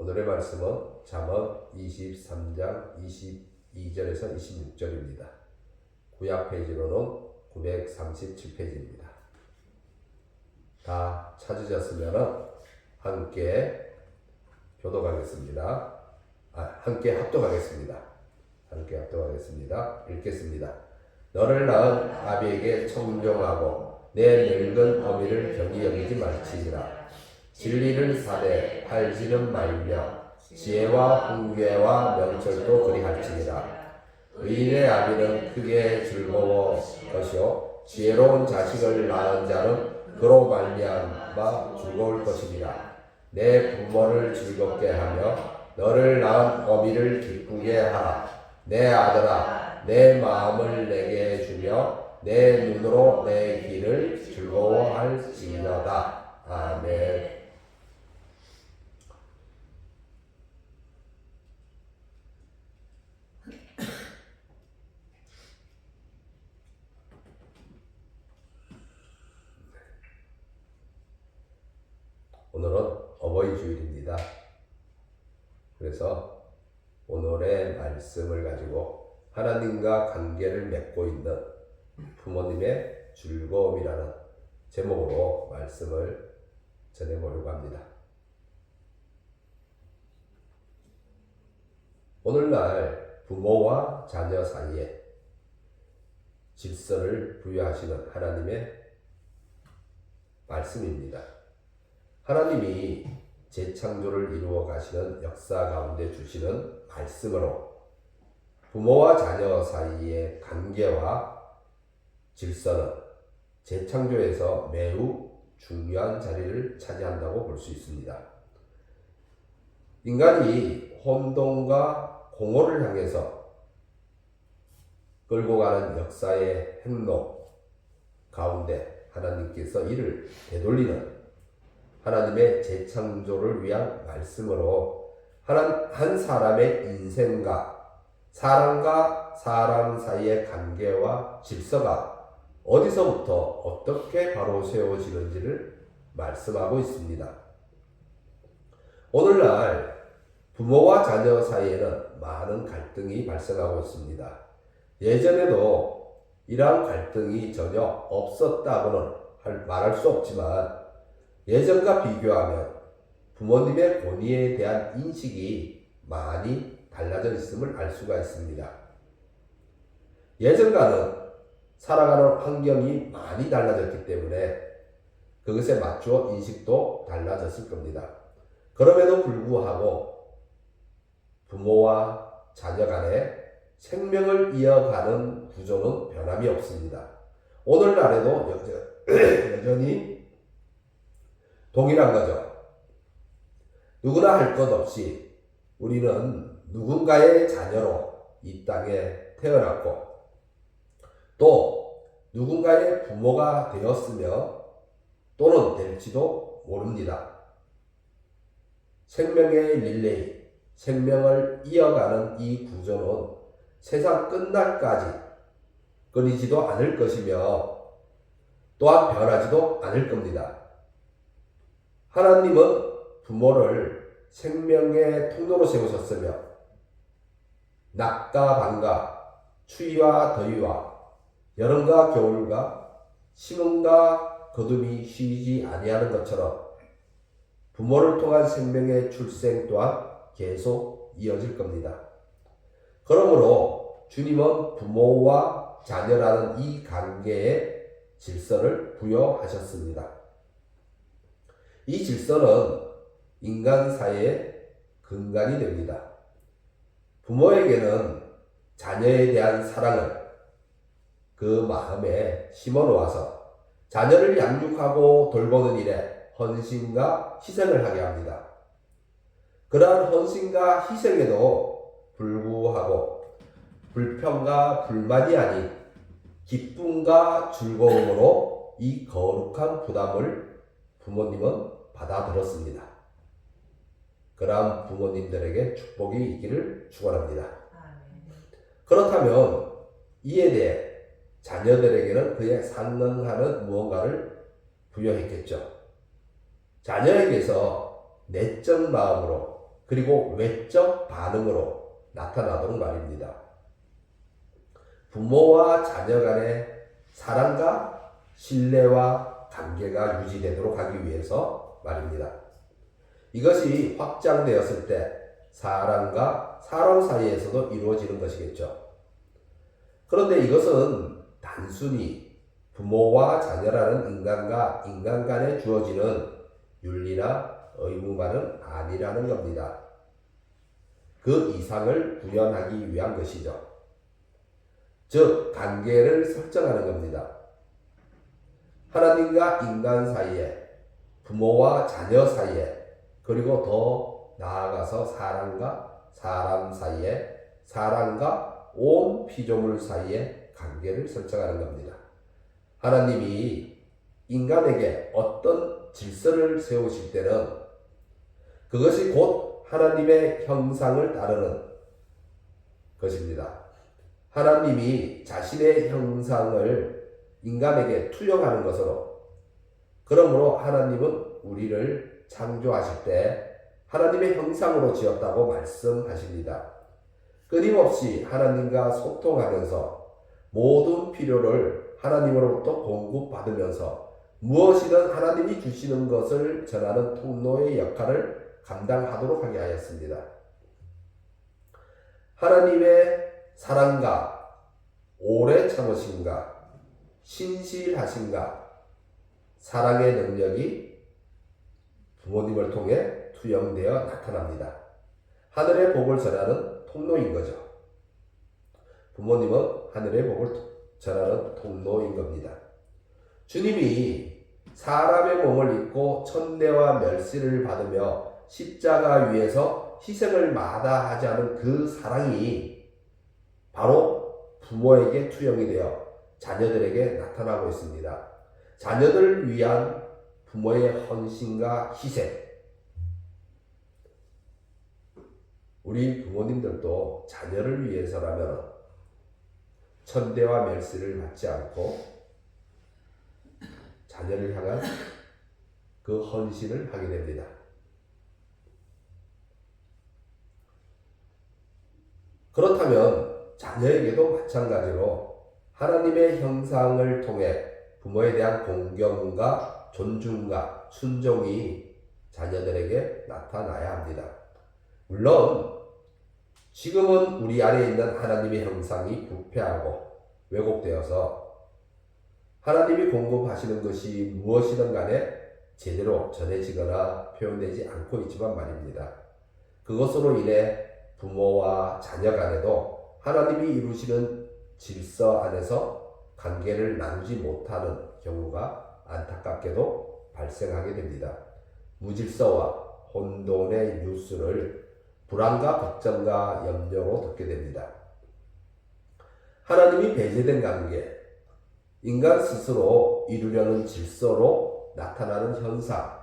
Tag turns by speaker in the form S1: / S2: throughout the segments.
S1: 오늘의 말씀은 잠언 23장 22절에서 26절입니다. 구약 페이지로는 937페이지입니다. 다 찾으셨으면 함께 교독하겠습니다. 함께 합독하겠습니다. 읽겠습니다. 너를 낳은 아비에게 청종하고 내 늙은 어미를 경히 여기지 말지니라. 진리를 사되 팔지는 말며 지혜와 훈계와 명철도 그리할지니라. 의인의 아비는 크게 즐거워 것이요 지혜로운 자식을 낳은 자는 그로 말미암아 즐거울 것이니라. 내 부모를 즐겁게 하며 너를 낳은 어미를 기쁘게 하라. 내 아들아, 내 마음을 내게 주며 내 눈으로 내 길을 즐거워할지어다. 아멘. 오늘은 어버이 주일입니다. 그래서 오늘의 말씀을 가지고 하나님과 관계를 맺고 있는 부모님의 즐거움이라는 제목으로 말씀을 전해보려고 합니다. 오늘날 부모와 자녀 사이에 질서를 부여하시는 하나님의 말씀입니다. 하나님이 재창조를 이루어 가시는 역사 가운데 주시는 말씀으로 부모와 자녀 사이의 관계와 질서는 재창조에서 매우 중요한 자리를 차지한다고 볼 수 있습니다. 인간이 혼돈과 공허를 향해서 끌고 가는 역사의 행로 가운데 하나님께서 이를 되돌리는 하나님의 재창조를 위한 말씀으로 한 사람의 인생과 사람과 사람 사이의 관계와 질서가 어디서부터 어떻게 바로 세워지는지를 말씀하고 있습니다. 오늘날 부모와 자녀 사이에는 많은 갈등이 발생하고 있습니다. 예전에도 이러한 갈등이 전혀 없었다고는 말할 수 없지만 예전과 비교하면 부모님의 권위에 대한 인식이 많이 달라져 있음을 알 수가 있습니다. 예전과는 살아가는 환경이 많이 달라졌기 때문에 그것에 맞추어 인식도 달라졌을 겁니다. 그럼에도 불구하고 부모와 자녀 간에 생명을 이어가는 구조는 변함이 없습니다. 오늘날에도 여전히 동일한 거죠. 누구나 할 것 없이 우리는 누군가의 자녀로 이 땅에 태어났고 또 누군가의 부모가 되었으며 또는 될지도 모릅니다. 생명의 릴레이, 생명을 이어가는 이 구조는 세상 끝날까지 끊이지도 않을 것이며 또한 변하지도 않을 겁니다. 하나님은 부모를 생명의 통로로 세우셨으며 낮과 밤과 추위와 더위와 여름과 겨울과 심음과 거둠이 쉬지 아니하는 것처럼 부모를 통한 생명의 출생 또한 계속 이어질 겁니다. 그러므로 주님은 부모와 자녀라는 이 관계에 질서를 부여하셨습니다. 이 질서는 인간 사회의 근간이 됩니다. 부모에게는 자녀에 대한 사랑을 그 마음에 심어놓아서 자녀를 양육하고 돌보는 일에 헌신과 희생을 하게 합니다. 그러한 헌신과 희생에도 불구하고 불평과 불만이 아닌 기쁨과 즐거움으로 이 거룩한 부담을 부모님은 받아들었습니다. 그러한 부모님들에게 축복이 있기를 축원합니다. 그렇다면 이에 대해 자녀들에게는 그에 상응하는 무언가를 부여했겠죠. 자녀에게서 내적 마음으로 그리고 외적 반응으로 나타나도록 말입니다. 부모와 자녀 간의 사랑과 신뢰와 관계가 유지되도록 하기 위해서 말입니다. 이것이 확장되었을 때 사람과 사람 사이에서도 이루어지는 것이겠죠. 그런데 이것은 단순히 부모와 자녀라는 인간과 인간 간에 주어지는 윤리나 의무만은 아니라는 겁니다. 그 이상을 구현하기 위한 것이죠. 즉, 관계를 설정하는 겁니다. 하나님과 인간 사이에, 부모와 자녀 사이에, 그리고 더 나아가서 사람과 사람 사이에, 사람과 온 피조물 사이에 관계를 설정하는 겁니다. 하나님이 인간에게 어떤 질서를 세우실 때는 그것이 곧 하나님의 형상을 따르는 것입니다. 하나님이 자신의 형상을 인간에게 투영하는 것으로, 그러므로 하나님은 우리를 창조하실 때 하나님의 형상으로 지었다고 말씀하십니다. 끊임없이 하나님과 소통하면서 모든 필요를 하나님으로부터 공급받으면서 무엇이든 하나님이 주시는 것을 전하는 통로의 역할을 감당하도록 하게 하였습니다. 하나님의 사랑과 오래 참으심과 신실하심과 사랑의 능력이 부모님을 통해 투영되어 나타납니다. 하늘의 복을 전하는 통로인 거죠. 부모님은 하늘의 복을 전하는 통로인 겁니다. 주님이 사람의 몸을 입고 천대와 멸시를 받으며 십자가 위에서 희생을 마다하지 않은 그 사랑이 바로 부모에게 투영이 되어 자녀들에게 나타나고 있습니다. 자녀들을 위한 부모의 헌신과 희생. 우리 부모님들도 자녀를 위해서라면 천대와 멸시를 받지 않고 자녀를 향한 그 헌신을 하게 됩니다. 그렇다면 자녀에게도 마찬가지로 하나님의 형상을 통해 부모에 대한 공경과 존중과 순종이 자녀들에게 나타나야 합니다. 물론 지금은 우리 안에 있는 하나님의 형상이 부패하고 왜곡되어서 하나님이 공급하시는 것이 무엇이든 간에 제대로 전해지거나 표현되지 않고 있지만 말입니다. 그것으로 인해 부모와 자녀 간에도 하나님이 이루시는 질서 안에서 관계를 나누지 못하는 경우가 안타깝게도 발생하게 됩니다. 무질서와 혼돈의 뉴스를 불안과 걱정과 염려로 듣게 됩니다. 하나님이 배제된 관계, 인간 스스로 이루려는 질서로 나타나는 현상,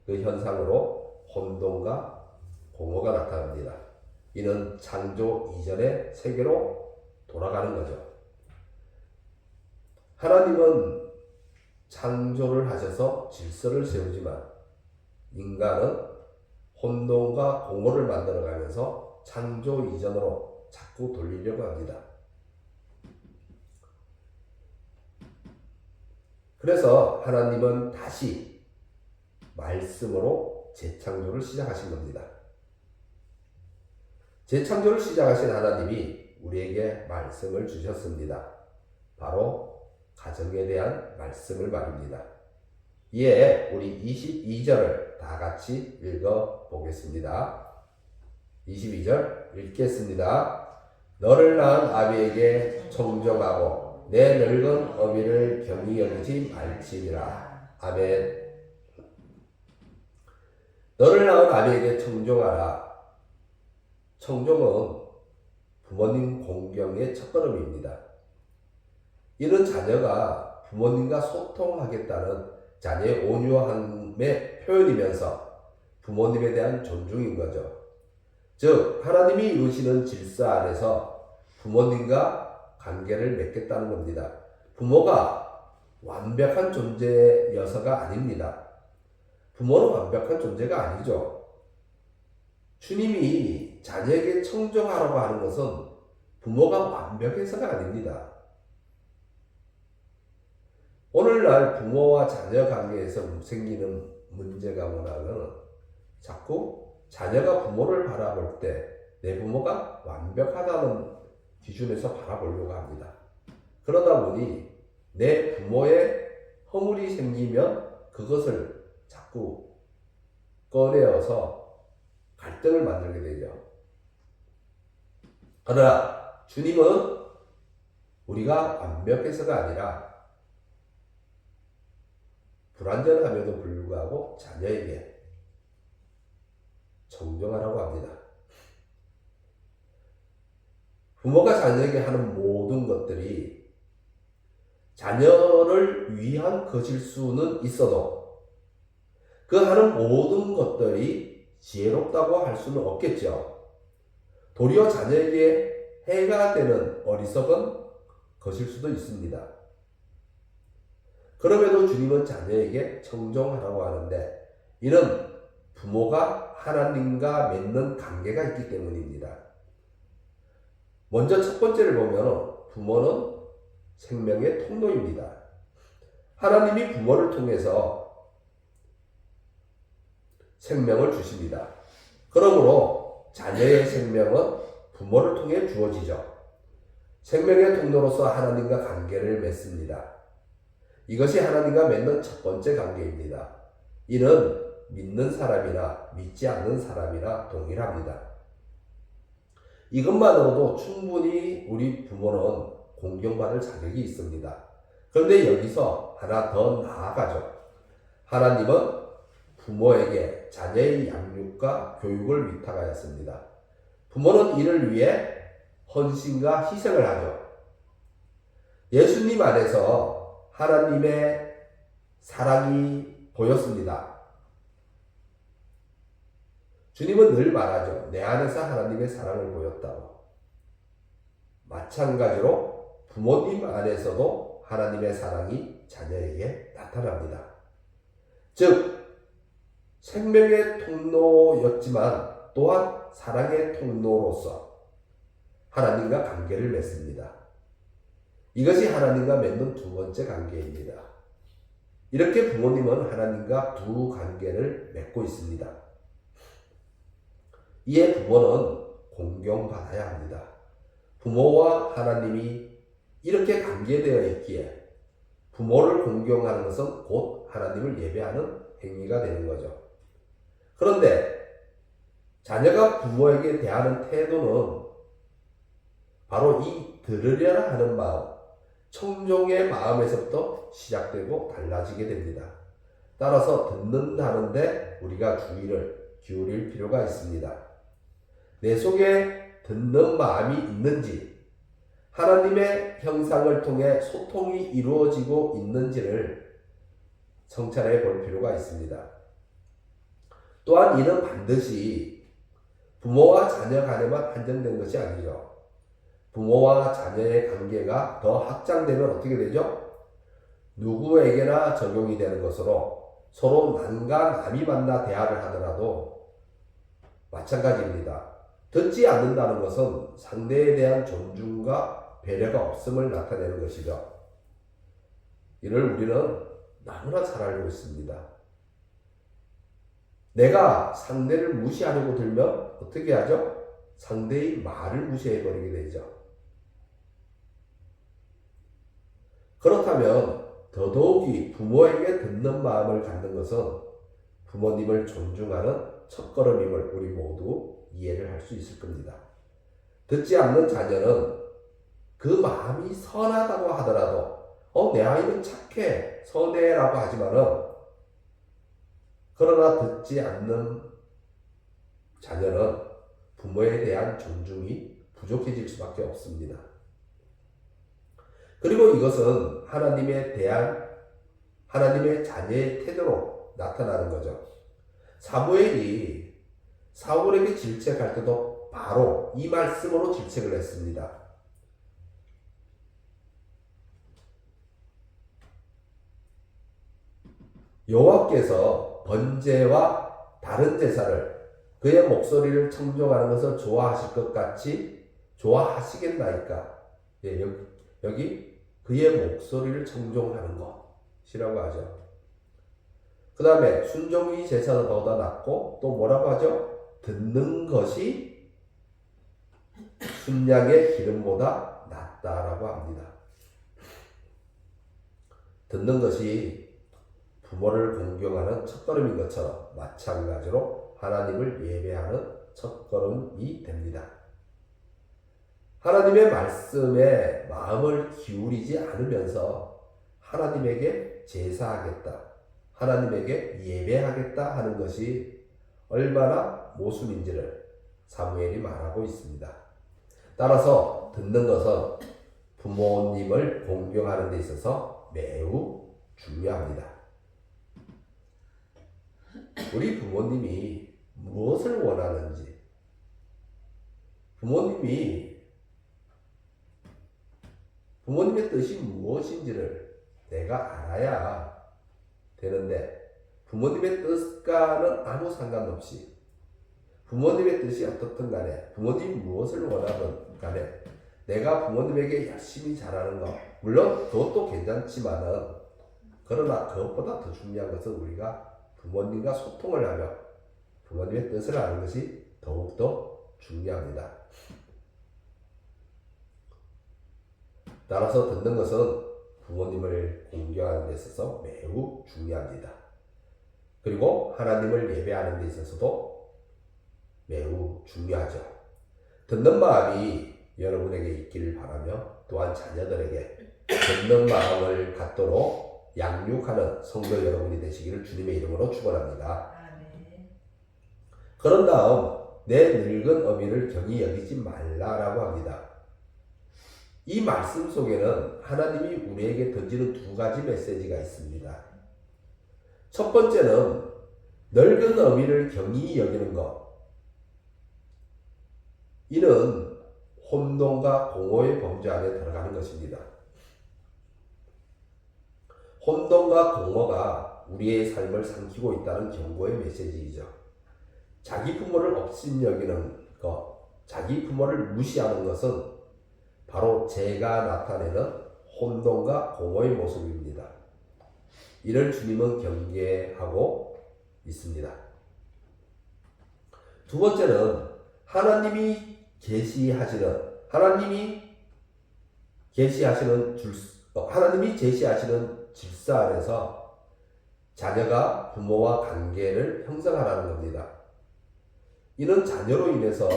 S1: 그 현상으로 혼돈과 공허가 나타납니다. 이는 창조 이전의 세계로 돌아가는 거죠. 하나님은 창조를 하셔서 질서를 세우지만 인간은 혼돈과 공허를 만들어가면서 창조 이전으로 자꾸 돌리려고 합니다. 그래서 하나님은 다시 말씀으로 재창조를 시작하신 겁니다. 재창조를 시작하신 하나님이 우리에게 말씀을 주셨습니다. 바로 가정에 대한 말씀을 말입니다. 이에 우리 22절을 다 같이 읽어보겠습니다. 22절 읽겠습니다. 너를 낳은 아비에게 청종하고 내 늙은 어미를 경히 여기지 말지니라. 아멘. 너를 낳은 아비에게 청종하라. 청종은 부모님 공경의 첫걸음입니다. 이는 자녀가 부모님과 소통하겠다는 자녀의 온유함의 표현이면서 부모님에 대한 존중인 거죠. 즉 하나님이 이루시는 질서 안에서 부모님과 관계를 맺겠다는 겁니다. 부모가 완벽한 존재여서가 아닙니다. 부모는 완벽한 존재가 아니죠. 주님이 자녀에게 청정하라고 하는 것은 부모가 완벽해서가 아닙니다. 오늘날 부모와 자녀 관계에서 생기는 문제가 뭐냐면 자꾸 자녀가 부모를 바라볼 때 내 부모가 완벽하다는 기준에서 바라보려고 합니다. 그러다 보니 내 부모의 허물이 생기면 그것을 자꾸 꺼내어서 갈등을 만들게 되죠. 그러나 주님은 우리가 완벽해서가 아니라 불완전함에도 불구하고 자녀에게 청정하라고 합니다. 부모가 자녀에게 하는 모든 것들이 자녀를 위한 것일 수는 있어도 그 하는 모든 것들이 지혜롭다고 할 수는 없겠죠. 도리어 자녀에게 해가 되는 어리석은 것일 수도 있습니다. 그럼에도 주님은 자녀에게 청정하라고 하는데 이는 부모가 하나님과 맺는 관계가 있기 때문입니다. 먼저 첫 번째를 보면 부모는 생명의 통로입니다. 하나님이 부모를 통해서 생명을 주십니다. 그러므로 자녀의 생명은 부모를 통해 주어지죠. 생명의 통로로서 하나님과 관계를 맺습니다. 이것이 하나님과 맺는 첫 번째 관계입니다. 이는 믿는 사람이나 믿지 않는 사람이나 동일합니다. 이것만으로도 충분히 우리 부모는 공경받을 자격이 있습니다. 그런데 여기서 하나 더 나아가죠. 하나님은 부모에게 자녀의 양육과 교육을 위탁하였습니다. 부모는 이를 위해 헌신과 희생을 하죠. 예수님 안에서 하나님의 사랑이 보였습니다. 주님은 늘 말하죠. 내 안에서 하나님의 사랑을 보였다고. 마찬가지로 부모님 안에서도 하나님의 사랑이 자녀에게 나타납니다. 즉 생명의 통로였지만 또한 사랑의 통로로서 하나님과 관계를 맺습니다. 이것이 하나님과 맺는 두 번째 관계입니다. 이렇게 부모님은 하나님과 두 관계를 맺고 있습니다. 이에 부모는 공경받아야 합니다. 부모와 하나님이 이렇게 관계되어 있기에 부모를 공경하는 것은 곧 하나님을 예배하는 행위가 되는 거죠. 그런데 자녀가 부모에게 대하는 태도는 바로 이 들으려라 하는 마음, 청종의 마음에서부터 시작되고 달라지게 됩니다. 따라서 듣는다는데 우리가 주의를 기울일 필요가 있습니다. 내 속에 듣는 마음이 있는지, 하나님의 형상을 통해 소통이 이루어지고 있는지를 성찰해 볼 필요가 있습니다. 또한 이는 반드시 부모와 자녀 간에만 한정된 것이 아니죠. 부모와 자녀의 관계가 더 확장되면 어떻게 되죠? 누구에게나 적용이 되는 것으로 서로 남과 남이 만나 대화를 하더라도 마찬가지입니다. 듣지 않는다는 것은 상대에 대한 존중과 배려가 없음을 나타내는 것이죠. 이를 우리는 너무나 잘 알고 있습니다. 내가 상대를 무시하려고 들면 어떻게 하죠? 상대의 말을 무시해버리게 되죠. 그렇다면 더더욱이 부모에게 듣는 마음을 갖는 것은 부모님을 존중하는 첫걸음임을 우리 모두 이해를 할 수 있을 겁니다. 듣지 않는 자녀는 그 마음이 선하다고 하더라도 내 아이는 착해, 선해라고 하지만은 그러나 듣지 않는 자녀는 부모에 대한 존중이 부족해질 수밖에 없습니다. 그리고 이것은 하나님의 자녀의 태도로 나타나는 거죠. 사무엘이 사울에게 질책할 때도 바로 이 말씀으로 질책을 했습니다. 여호와께서 번제와 다른 제사를 그의 목소리를 청종하는 것을 좋아하실 것 같이 좋아하시겠나이까. 예, 여기 그의 목소리를 청종하는 것이라고 하죠. 그 다음에 순종이 제사보다 낫고 또 뭐라고 하죠? 듣는 것이 순양의 기름보다 낫다라고 합니다. 듣는 것이 부모를 공경하는 첫걸음인 것처럼 마찬가지로 하나님을 예배하는 첫걸음이 됩니다. 하나님의 말씀에 마음을 기울이지 않으면서 하나님에게 제사하겠다, 하나님에게 예배하겠다 하는 것이 얼마나 모순인지를 사무엘이 말하고 있습니다. 따라서 듣는 것은 부모님을 공경하는 데 있어서 매우 중요합니다. 우리 부모님이 무엇을 원하는지, 부모님의 뜻이 무엇인지를 내가 알아야 되는데, 부모님의 뜻과는 아무 상관없이 부모님의 뜻이 어떻든 간에, 부모님이 무엇을 원하든 간에 내가 부모님에게 열심히 잘하는 것, 물론 그것도 괜찮지만은, 그러나 그것보다 더 중요한 것은 우리가 부모님과 소통을 하며 부모님의 뜻을 아는 것이 더욱더 중요합니다. 따라서 듣는 것은 부모님을 공경하는 데 있어서 매우 중요합니다. 그리고 하나님을 예배하는 데 있어서도 매우 중요하죠. 듣는 마음이 여러분에게 있기를 바라며, 또한 자녀들에게 듣는 마음을 갖도록 양육하는 성도 여러분이 되시기를 주님의 이름으로 축원합니다. 그런 다음 내 늙은 어미를 경히 여기지 말라라고 합니다. 이 말씀 속에는 하나님이 우리에게 던지는 두 가지 메시지가 있습니다. 첫 번째는 늙은 어미를 경히 여기는 것. 이는 혼돈과 공허의 범죄 안에 들어가는 것입니다. 혼돈과 공허가 우리의 삶을 삼키고 있다는 경고의 메시지이죠. 자기 부모를 업신여기는 것, 자기 부모를 무시하는 것은 바로 죄가 나타내는 혼돈과 공허의 모습입니다. 이를 주님은 경계하고 있습니다. 두 번째는 하나님이 제시하시는 질서 안에서 자녀가 부모와 관계를 형성하라는 겁니다. 이는 자녀로 인해서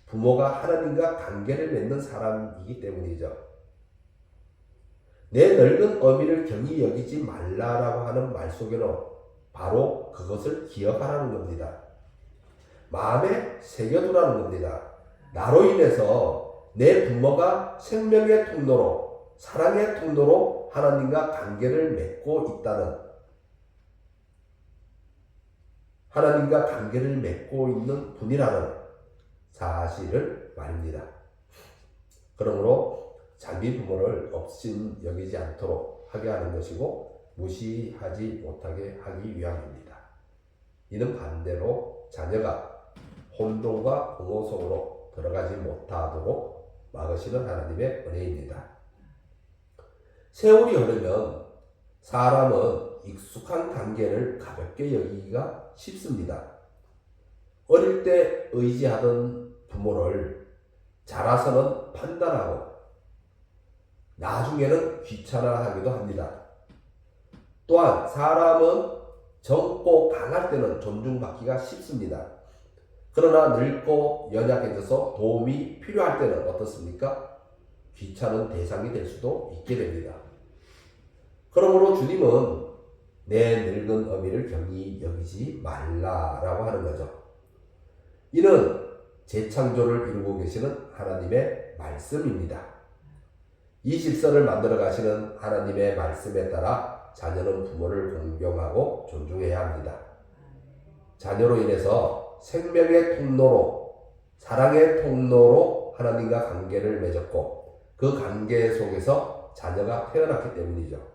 S1: 부모가 하나님과 관계를 맺는 사람이기 때문이죠. 내 늙은 어미를 경히 여기지 말라라고 하는 말 속에는 바로 그것을 기억하라는 겁니다. 마음에 새겨두라는 겁니다. 나로 인해서 내 부모가 생명의 통로로, 사랑의 통로로 하나님과 관계를 맺고 있는 분이라는 사실을 말입니다. 그러므로 자기 부모를 업신 여기지 않도록 하게 하는 것이고 무시하지 못하게 하기 위함입니다. 이는 반대로 자녀가 혼돈과 공허 속으로 들어가지 못하도록 막으시는 하나님의 은혜입니다. 세월이 흐르면 사람은 익숙한 관계를 가볍게 여기기가 쉽습니다. 어릴 때 의지하던 부모를 자라서는 판단하고 나중에는 귀찮아하기도 합니다. 또한 사람은 젊고 강할 때는 존중받기가 쉽습니다. 그러나 늙고 연약해져서 도움이 필요할 때는 어떻습니까? 귀찮은 대상이 될 수도 있게 됩니다. 그러므로 주님은 내 늙은 어미를 경히 여기지 말라라고 하는 거죠. 이는 재창조를 이루고 계시는 하나님의 말씀입니다. 이 질서를 만들어 가시는 하나님의 말씀에 따라 자녀는 부모를 공경하고 존중해야 합니다. 자녀로 인해서 생명의 통로로, 사랑의 통로로 하나님과 관계를 맺었고 그 관계 속에서 자녀가 태어났기 때문이죠.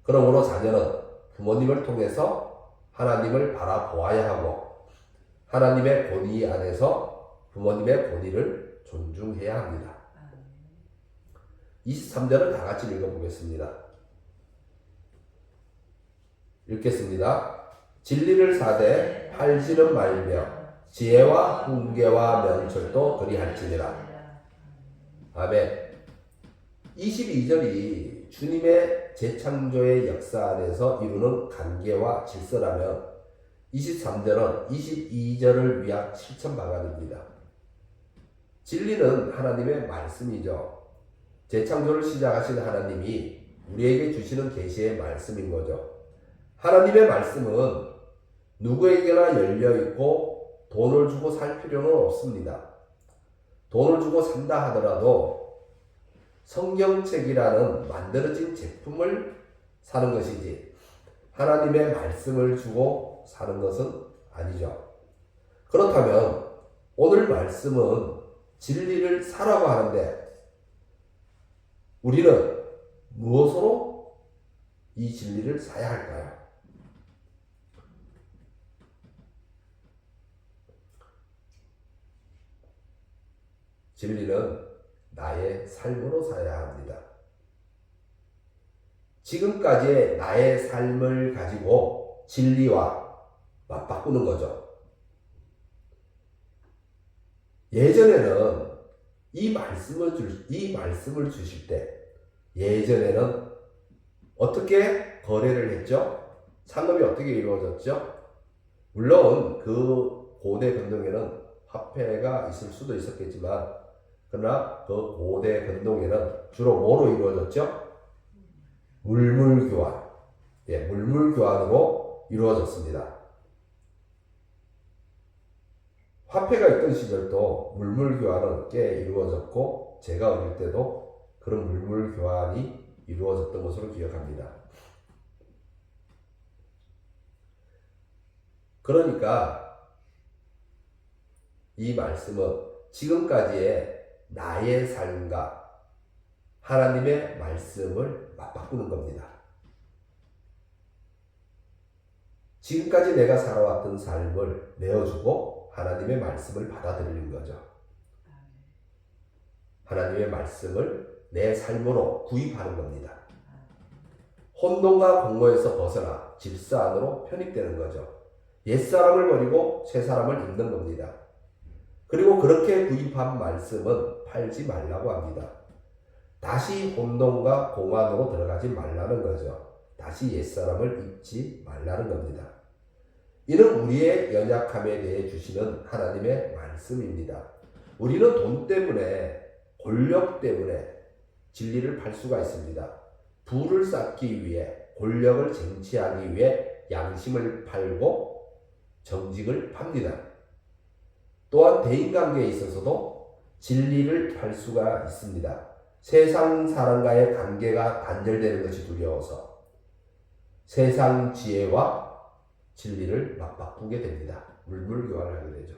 S1: 그러므로 자녀는 부모님을 통해서 하나님을 바라보아야 하고 하나님의 권위 안에서 부모님의 권위를 존중해야 합니다. 23절을 다 같이 읽어보겠습니다. 읽겠습니다. 진리를 사되 팔지는 말며 지혜와 훈계와 명철도 그리할지니라. 아멘. 22절이 주님의 재창조의 역사 안에서 이루는 관계와 질서라면 23절은 22절을 위한 실천 방안입니다. 진리는 하나님의 말씀이죠. 재창조를 시작하신 하나님이 우리에게 주시는 계시의 말씀인 거죠. 하나님의 말씀은 누구에게나 열려있고 돈을 주고 살 필요는 없습니다. 돈을 주고 산다 하더라도 성경책이라는 만들어진 제품을 사는 것이지 하나님의 말씀을 주고 사는 것은 아니죠. 그렇다면 오늘 말씀은 진리를 사라고 하는데 우리는 무엇으로 이 진리를 사야 할까요? 진리는 나의 삶으로 사야 합니다. 지금까지의 나의 삶을 가지고 진리와 맞바꾸는 거죠. 예전에는 이 말씀을 주실 때 예전에는 어떻게 거래를 했죠? 상업이 어떻게 이루어졌죠? 물론 그 고대 근동에는 화폐가 있을 수도 있었겠지만 그러나 그 고대 근동에는 주로 뭐로 이루어졌죠? 물물교환. 물물교환으로 이루어졌습니다. 화폐가 있던 시절도 물물교환은 꽤 이루어졌고 제가 어릴 때도 그런 물물교환이 이루어졌던 것으로 기억합니다. 그러니까 이 말씀은 지금까지의 나의 삶과 하나님의 말씀을 맞바꾸는 겁니다. 지금까지 내가 살아왔던 삶을 내어주고 하나님의 말씀을 받아들이는 거죠. 하나님의 말씀을 내 삶으로 구입하는 겁니다. 혼돈과 공허에서 벗어나 질서 안으로 편입되는 거죠. 옛사람을 버리고 새사람을 입는 겁니다. 그리고 그렇게 구입한 말씀은 팔지 말라고 합니다. 다시 혼돈과 공안으로 들어가지 말라는 거죠. 다시 옛사람을 입지 말라는 겁니다. 이는 우리의 연약함에 대해 주시는 하나님의 말씀입니다. 우리는 돈 때문에, 권력 때문에 진리를 팔 수가 있습니다. 부를 쌓기 위해, 권력을 쟁취하기 위해 양심을 팔고 정직을 팝니다. 또한 대인관계에 있어서도 진리를 팔 수가 있습니다. 세상 사람과의 관계가 단절되는 것이 두려워서 세상 지혜와 진리를 맞바꾸게 됩니다. 물물교환하게 되죠.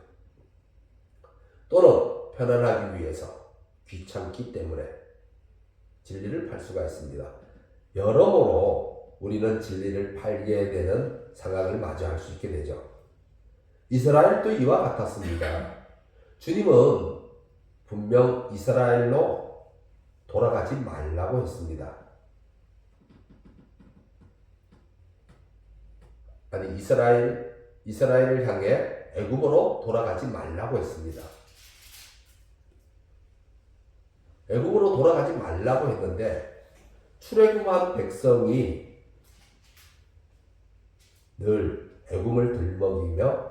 S1: 또는 편안하기 위해서 귀찮기 때문에 진리를 팔 수가 있습니다. 여러모로 우리는 진리를 팔게 되는 상황을 마주할 수 있게 되죠. 이스라엘도 이와 같았습니다. 주님은 분명 이스라엘로 돌아가지 말라고 했습니다. 아니 이스라엘을 향해 애굽으로 돌아가지 말라고 했습니다. 애굽으로 돌아가지 말라고 했는데 출애굽한 백성이 늘 애굽을 들먹이며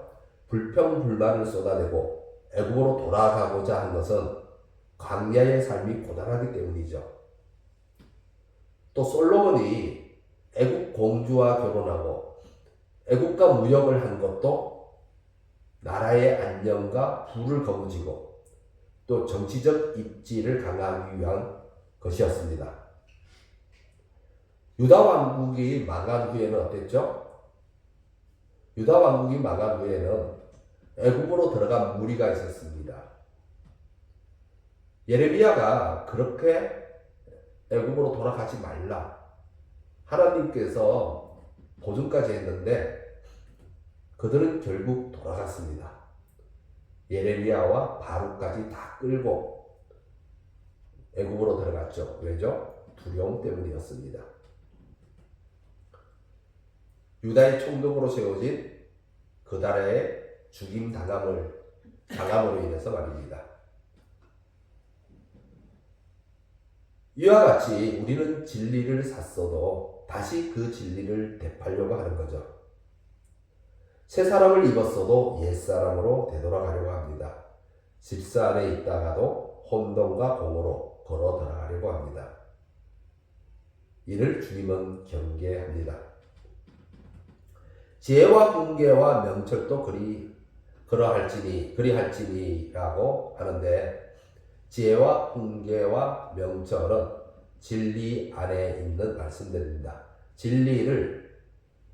S1: 불평불만을 쏟아내고 애굽으로 돌아가고자 한 것은 광야의 삶이 고단하기 때문이죠. 또 솔로몬이 애굽 공주와 결혼하고 애굽과 무역을 한 것도 나라의 안녕과 부를 거머쥐고 또 정치적 입지를 강화하기 위한 것이었습니다. 유다 왕국이 망한 후에는 어땠죠? 유다 왕국이 망한 후에는 애굽으로 들어간 무리가 있었습니다. 예레미야가 그렇게 애굽으로 돌아가지 말라. 하나님께서 보증까지 했는데 그들은 결국 돌아갔습니다. 예레미야와 바룩까지 다 끌고 애굽으로 들어갔죠. 왜죠? 두려움 때문이었습니다. 유다의 총독으로 세워진 그달의 죽임 당함으로 인해서 말입니다. 이와 같이 우리는 진리를 샀어도 다시 그 진리를 되팔려고 하는 거죠. 새 사람을 입었어도 옛 사람으로 되돌아가려고 합니다. 집사 안에 있다가도 혼돈과 공허로 걸어 들어가려고 합니다. 이를 주님은 경계합니다. 지혜와 훈계와 명철도 그리할지니라고 하는데, 지혜와 훈계와 명철은 진리 안에 있는 말씀들입니다. 진리를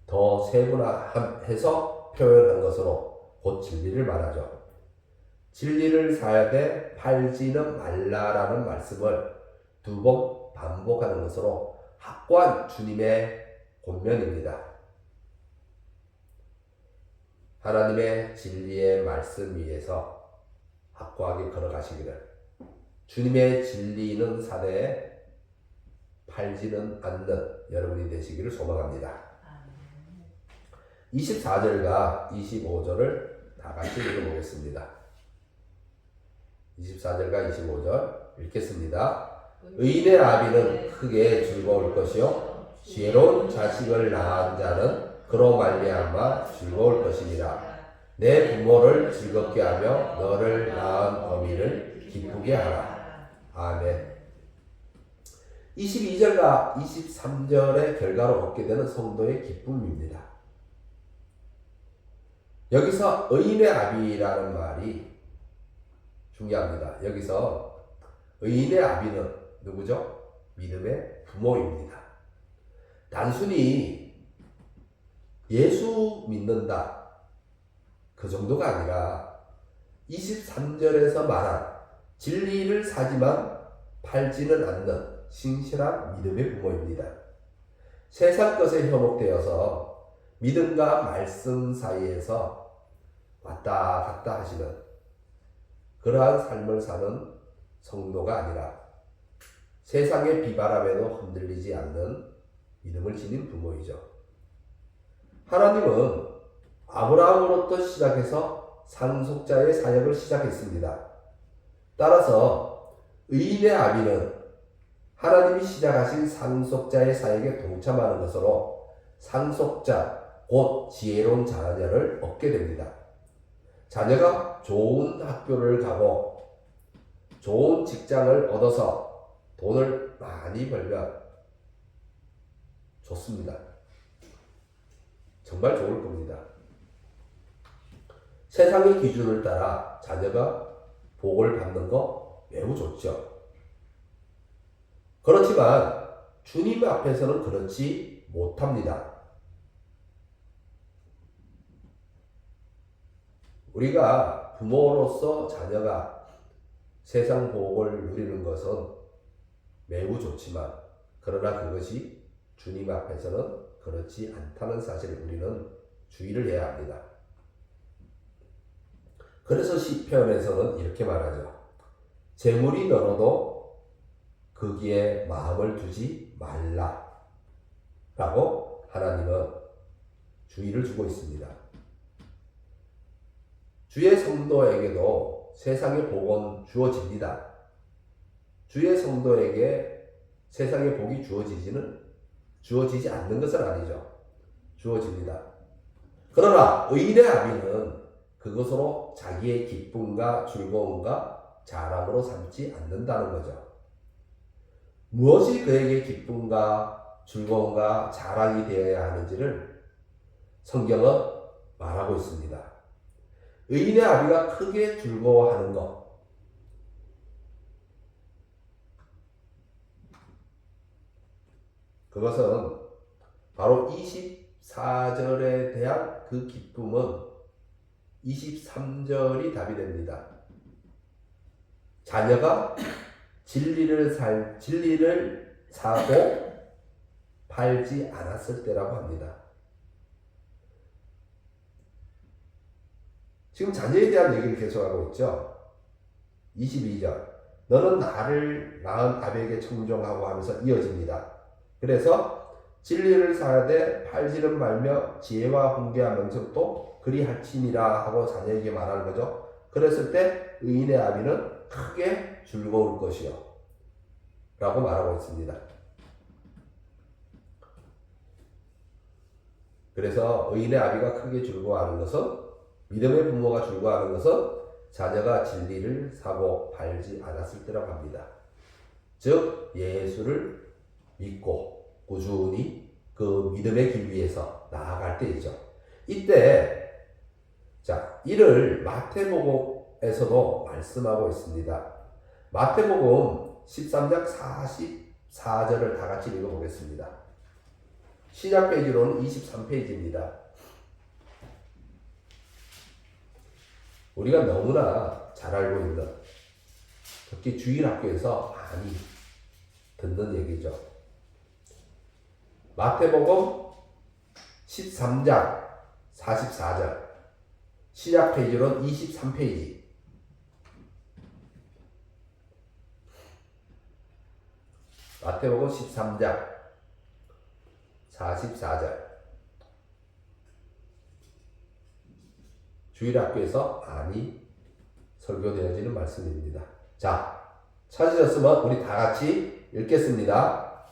S1: 더 세분화해서 표현한 것으로 곧 진리를 말하죠. 진리를 사야되 팔지는 말라라는 말씀을 2번 반복하는 것으로 확고한 주님의 권면입니다. 하나님의 진리의 말씀 위에서 확고하게 걸어가시기를, 주님의 진리는 사대에 팔지는 않는 여러분이 되시기를 소망합니다. 24절과 25절을 다 같이 읽어보겠습니다. 24절과 25절 읽겠습니다. 의인의 아비는 크게 즐거울 것이요 지혜로운 자식을 낳은 자는 그로 말미암아 즐거울 것이니라. 내 부모를 즐겁게 하며 너를 낳은 어미를 기쁘게 하라. 아멘. 22절과 23절의 결과로 얻게 되는 성도의 기쁨입니다. 여기서 의인의 아비라는 말이 중요합니다. 여기서 의인의 아비는 누구죠? 믿음의 부모입니다. 단순히 예수 믿는다, 그 정도가 아니라 23절에서 말한 진리를 사지만 팔지는 않는 신실한 믿음의 부모입니다. 세상 것에 현혹되어서 믿음과 말씀 사이에서 왔다 갔다 하시는 그러한 삶을 사는 성도가 아니라 세상의 비바람에도 흔들리지 않는 믿음을 지닌 부모이죠. 하나님은 아브라함으로부터 시작해서 상속자의 사역을 시작했습니다. 따라서 의인의 아비는 하나님이 시작하신 상속자의 사역에 동참하는 것으로 상속자, 곧 지혜로운 자녀를 얻게 됩니다. 자녀가 좋은 학교를 가고 좋은 직장을 얻어서 돈을 많이 벌면 좋습니다. 정말 좋을 겁니다. 세상의 기준을 따라 자녀가 복을 받는 거 매우 좋죠. 그렇지만 주님 앞에서는 그렇지 못합니다. 우리가 부모로서 자녀가 세상 복을 누리는 것은 매우 좋지만, 그러나 그것이 주님 앞에서는 그렇지 않다는 사실을 우리는 주의를 해야 합니다. 그래서 시편에서는 이렇게 말하죠. 재물이 늘어도 거기에 마음을 두지 말라 라고 하나님은 주의를 주고 있습니다. 주의 성도에게도 세상의 복은 주어집니다. 주의 성도에게 세상의 복이 주어지지 않는 것은 아니죠. 주어집니다. 그러나 의인의 아비는 그것으로 자기의 기쁨과 즐거움과 자랑으로 삼지 않는다는 거죠. 무엇이 그에게 기쁨과 즐거움과 자랑이 되어야 하는지를 성경은 말하고 있습니다. 의인의 아비가 크게 즐거워하는 것, 그것은 바로 24절에 대한 그 기쁨은 23절이 답이 됩니다. 자녀가 진리를 사고 팔지 않았을 때라고 합니다. 지금 자녀에 대한 얘기를 계속하고 있죠. 22절. 너는 나를 낳은 아비에게 청종하고 하면서 이어집니다. 그래서 진리를 사야되 팔지는 말며 지혜와 훈계와 명철도 그리 할지니라 하고 자녀에게 말하는 거죠. 그랬을 때 의인의 아비는 크게 즐거울 것이요 라고 말하고 있습니다. 그래서 의인의 아비가 크게 즐거워하는 것은, 믿음의 부모가 즐거워하는 것은 자녀가 진리를 사고 팔지 않았을 때라고 합니다. 즉 예수를 믿고 꾸준히 그 믿음의 길 위에서 나아갈 때이죠. 이때 이를 마태복음에서도 말씀하고 있습니다. 마태복음 13장 44절을 다 같이 읽어보겠습니다. 시작 페이지로는 23페이지입니다. 우리가 너무나 잘 알고 있는, 특히 주일학교에서 많이 듣는 얘기죠. 마태복음 13장 44절, 시작 페이지로는 23페이지. 마태복음 13장 44절. 주일학교에서 많이 설교되어지는 말씀입니다. 자, 찾으셨으면 우리 다 같이 읽겠습니다.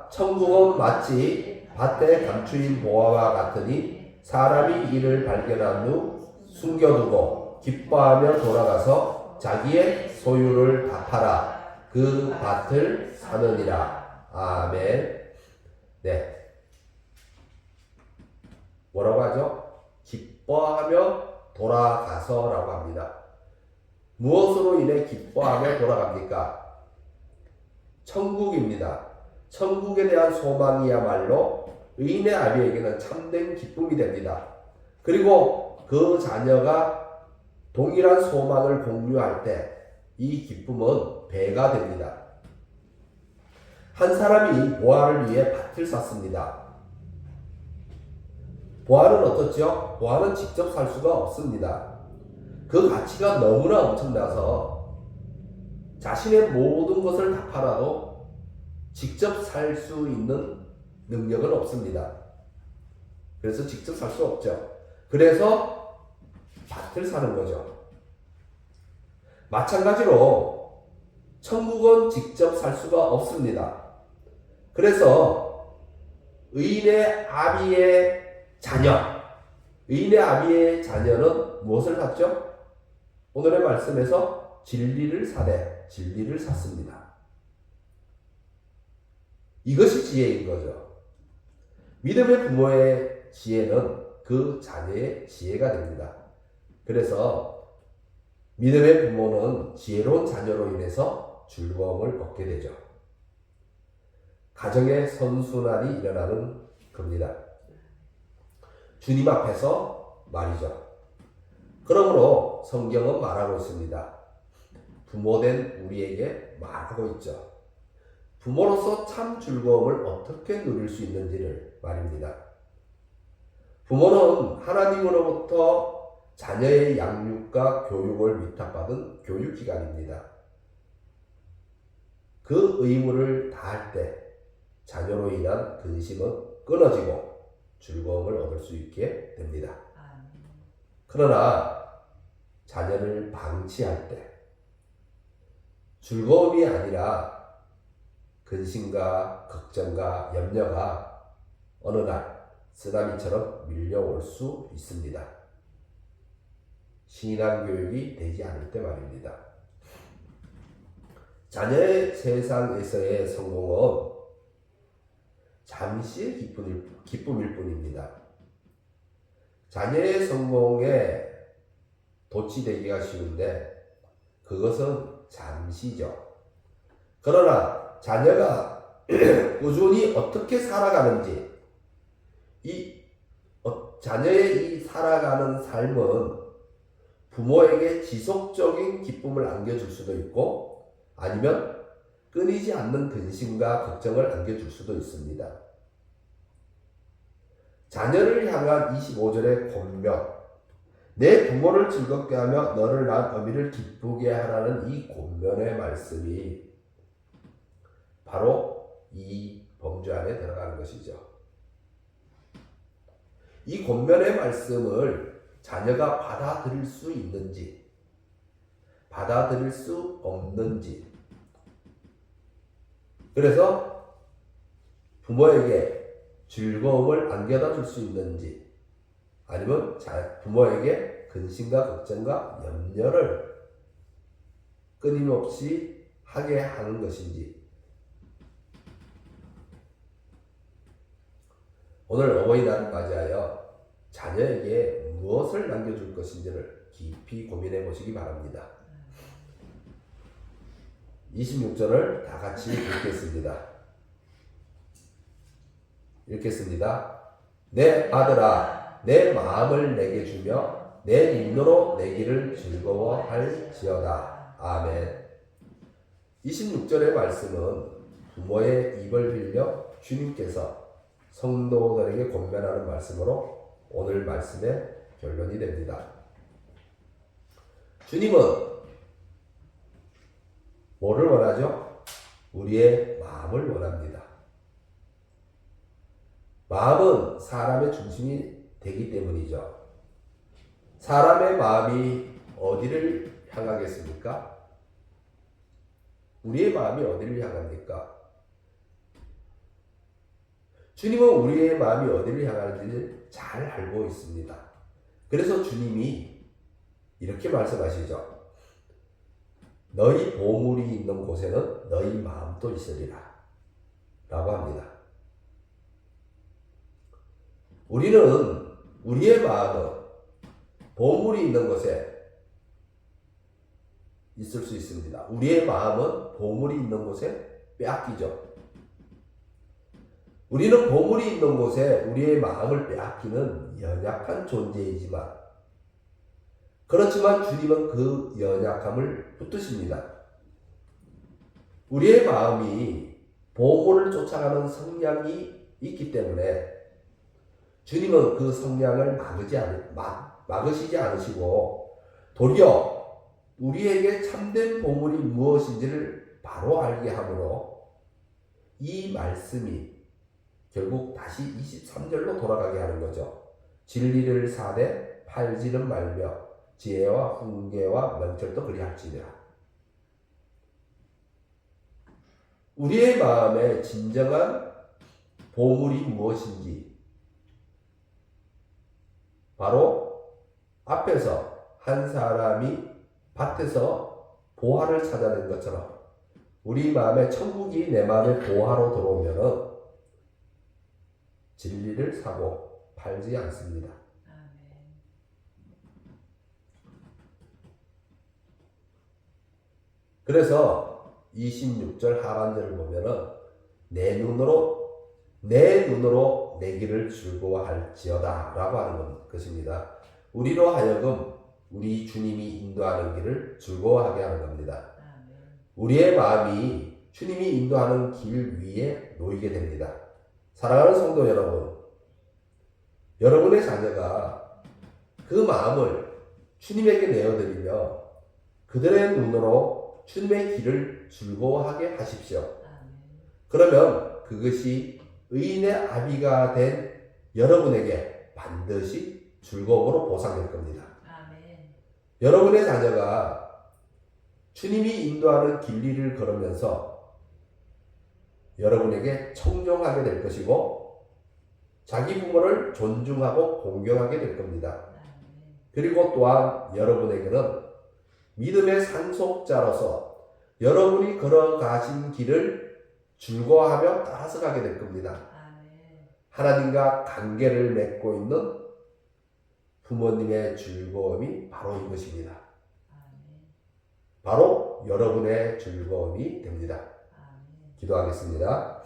S1: 천국은 마치 밭에 감추인 보화와 같으니 사람이 이를 발견한 후 숨겨두고 기뻐하며 돌아가서 자기의 소유를 다 팔아 그 밭을 사느니라. 아멘. 네. 뭐라고 하죠? 기뻐하며 돌아가서라고 합니다. 무엇으로 인해 기뻐하며 돌아갑니까? 천국입니다. 천국에 대한 소망이야말로 의인의 아비에게는 참된 기쁨이 됩니다. 그리고 그 자녀가 동일한 소망을 공유할 때 이 기쁨은 배가 됩니다. 한 사람이 보화를 위해 밭을 샀습니다. 보화는 어떻죠? 보화는 직접 살 수가 없습니다. 그 가치가 너무나 엄청나서 자신의 모든 것을 다 팔아도 직접 살 수 있는 능력은 없습니다. 그래서 직접 살 수 없죠. 그래서 밭을 사는 거죠. 마찬가지로 천국은 직접 살 수가 없습니다. 그래서 의인의 아비의 자녀는 무엇을 샀죠? 오늘의 말씀에서 진리를 샀습니다. 이것이 지혜인 거죠. 믿음의 부모의 지혜는 그 자녀의 지혜가 됩니다. 그래서 믿음의 부모는 지혜로운 자녀로 인해서 즐거움을 얻게 되죠. 가정의 선순환이 일어나는 겁니다. 주님 앞에서 말이죠. 그러므로 성경은 말하고 있습니다. 부모된 우리에게 말하고 있죠. 부모로서 참 즐거움을 어떻게 누릴 수 있는지를 말입니다. 부모는 하나님으로부터 자녀의 양육과 교육을 위탁받은 교육기관입니다. 그 의무를 다할 때 자녀로 인한 근심은 끊어지고 즐거움을 얻을 수 있게 됩니다. 그러나 자녀를 방치할 때 즐거움이 아니라 근심과 걱정과 염려가 어느 날 쓰나미처럼 밀려올 수 있습니다. 신앙교육이 되지 않을 때 말입니다. 자녀의 세상에서의 성공은 잠시의 기쁨일 뿐입니다. 자녀의 성공에 도취되기가 쉬운데 그것은 잠시죠. 그러나 자녀가 꾸준히 어떻게 살아가는지, 자녀의 이 살아가는 삶은 부모에게 지속적인 기쁨을 안겨줄 수도 있고 아니면 끊이지 않는 근심과 걱정을 안겨줄 수도 있습니다. 자녀를 향한 25절의 권면, 내 부모를 즐겁게 하며 너를 낳은 어미를 기쁘게 하라는 이 권면의 말씀이 바로 이 범주 안에 들어가는 것이죠. 이 권면의 말씀을 자녀가 받아들일 수 있는지, 받아들일 수 없는지, 그래서 부모에게 즐거움을 안겨다 줄 수 있는지, 아니면 부모에게 근심과 걱정과 염려를 끊임없이 하게 하는 것인지. 오늘 어버이날을 맞이하여 자녀에게 무엇을 남겨줄 것인지를 깊이 고민해 보시기 바랍니다. 26절을 다 같이 읽겠습니다. 내 아들아, 내 마음을 내게 주며 내 눈으로 내 길을 즐거워할지어다. 아멘. 26절의 말씀은 부모의 입을 빌려 주님께서 성도들에게 권면하는 말씀으로 오늘 말씀의 결론이 됩니다. 주님은 뭐를 원하죠? 우리의 마음을 원합니다. 마음은 사람의 중심이 되기 때문이죠. 사람의 마음이 어디를 향하겠습니까? 우리의 마음이 어디를 향합니까? 주님은 우리의 마음이 어디를 향하는지를 잘 알고 있습니다. 그래서 주님이 이렇게 말씀하시죠. 너희 보물이 있는 곳에는 너희 마음도 있으리라 라고 합니다. 우리는 우리의 마음은 보물이 있는 곳에 있을 수 있습니다. 우리의 마음은 보물이 있는 곳에 빼앗기죠. 우리는 보물이 있는 곳에 우리의 마음을 빼앗기는 연약한 존재이지만, 그렇지만 주님은 그 연약함을 붙드십니다. 우리의 마음이 보물을 쫓아가는 성향이 있기 때문에 주님은 그 성향을 막으시지 않으시고 도리어 우리에게 참된 보물이 무엇인지를 바로 알게 하므로 이 말씀이 결국 다시 23절로 돌아가게 하는 거죠. 진리를 사되 팔지는 말며 지혜와 훈계와 명철도 그리할지니라. 우리의 마음에 진정한 보물이 무엇인지 바로 앞에서 한 사람이 밭에서 보화를 찾아낸 것처럼 우리 마음에 천국이 내 마음에 보화로 들어오면은 진리를 사고 팔지 않습니다. 그래서 26절 하반절을 보면은 내 눈으로 내 길을 즐거워할지어다 라고 하는 것입니다. 우리로 하여금 우리 주님이 인도하는 길을 즐거워하게 하는 겁니다. 우리의 마음이 주님이 인도하는 길 위에 놓이게 됩니다. 사랑하는 성도 여러분, 여러분의 자녀가 그 마음을 주님에게 내어드리며 그들의 눈으로 주님의 길을 즐거워하게 하십시오. 그러면 그것이 의인의 아비가 된 여러분에게 반드시 즐거움으로 보상될 겁니다. 여러분의 자녀가 주님이 인도하는 길리를 걸으면서 여러분에게 청종하게 될 것이고 자기 부모를 존중하고 공경하게 될 겁니다. 그리고 또한 여러분에게는 믿음의 상속자로서 여러분이 걸어가신 길을 즐거워하며 따라서 가게 될 겁니다. 하나님과 관계를 맺고 있는 부모님의 즐거움이 바로 이것입니다. 바로 여러분의 즐거움이 됩니다. 기도하겠습니다.